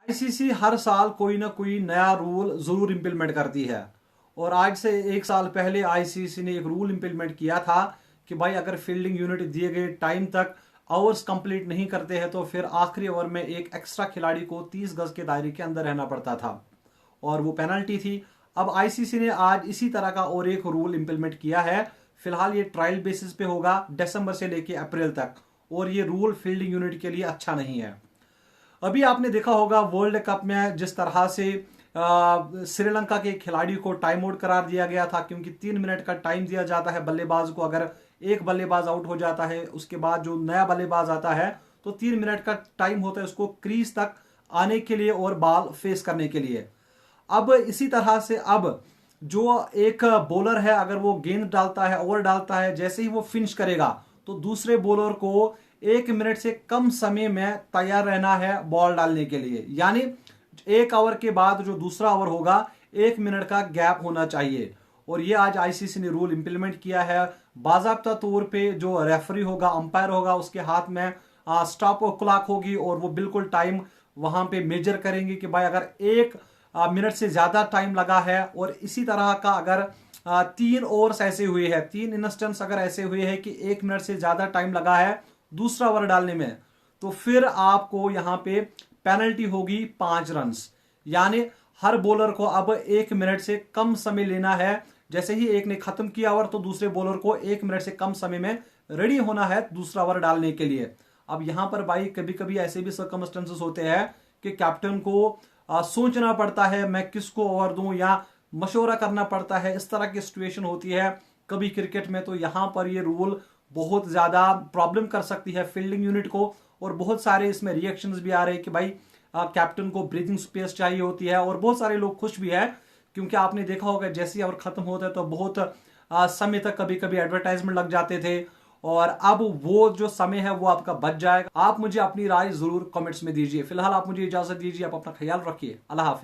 ICC हर साल कोई ना कोई नया रूल जरूर इंप्लीमेंट करती है और आज से एक साल पहले आईसीसी ने एक रूल इंप्लीमेंट किया था कि भाई अगर फील्डिंग यूनिट दिए गए टाइम तक ओवर्स कंप्लीट नहीं करते हैं तो फिर आखिरी ओवर में एक एक्स्ट्रा खिलाड़ी को 30 गज के दायरे के अंदर रहना पड़ता था और वो पेनल्टी थी। अब आईसीसी ने आज इसी तरह का और एक रूल इंप्लीमेंट किया है। फिलहाल ये ट्रायल बेसिस पे होगा दिसंबर से लेके अप्रैल तक और ये रूल फील्डिंग यूनिट के लिए अच्छा नहीं है। अभी आपने देखा होगा वर्ल्ड कप में जिस तरह से श्रीलंका के खिलाड़ी को टाइम आउट करार दिया गया था, क्योंकि 3 मिनट का टाइम दिया जाता है बल्लेबाज को। अगर एक बल्लेबाज आउट हो जाता है उसके बाद जो नया बल्लेबाज आता है तो 3 मिनट का टाइम होता है उसको क्रीज तक आने के लिए और बॉल फेस करने के लिए। अब इसी तरह से अब जो एक बॉलर है अगर वो गेंद डालता है, ओवर डालता है, जैसे ही वो फिनिश करेगा तो दूसरे बॉलर को 1 मिनट से कम समय में तैयार रहना है बॉल डालने के लिए। यानी एक ओवर के बाद जो दूसरा ओवर होगा 1 मिनट का गैप होना चाहिए और ये आज आईसीसी ने रूल इंप्लीमेंट किया है। बाकायदा तौर पे जो रेफरी होगा, अंपायर होगा, उसके हाथ में स्टॉप क्लॉक होगी और वो बिल्कुल टाइम वहां पे मेजर करेंगे कि भाई अगर 1 मिनट से ज्यादा टाइम लगा है और इसी तरह का अगर 3 ओवर्स ऐसे हुए हैं, 3 इंस्टेंस अगर ऐसे हुए हैं कि 1 मिनट से ज्यादा टाइम लगा है दूसरा ओवर डालने में, तो फिर आपको यहां पे पेनल्टी होगी 5 रन। यानी हर बॉलर को अब 1 मिनट से कम समय लेना है। जैसे ही एक ने खत्म किया ओवर तो दूसरे बॉलर को 1 मिनट से कम समय में रेडी होना है दूसरा ओवर डालने के लिए। अब यहां पर भाई कभी कभी ऐसे भी सर्कमस्टेंसेस होते हैं कि कैप्टन को सोचना पड़ता है मैं किसको ओवर दूं या मशवरा करना पड़ता है, इस तरह की सिचुएशन होती है कभी क्रिकेट में। तो यहां पर ये रूल बहुत ज्यादा प्रॉब्लम कर सकती है फील्डिंग यूनिट को और बहुत सारे इसमें रिएक्शंस भी आ रहे हैं कि भाई कैप्टन को ब्रीथिंग स्पेस चाहिए होती है और बहुत सारे लोग खुश भी है क्योंकि आपने देखा होगा जैसे ही ओवर खत्म होता है तो बहुत समय तक कभी कभी एडवर्टाइजमेंट लग जाते थे और अब वो जो समय है वो आपका बच जाएगा। आप मुझे अपनी राय जरूर कमेंट्स में दीजिए। फिलहाल आप मुझे इजाजत दीजिए, आप अपना ख्याल रखिए। अल्लाह हाफिज।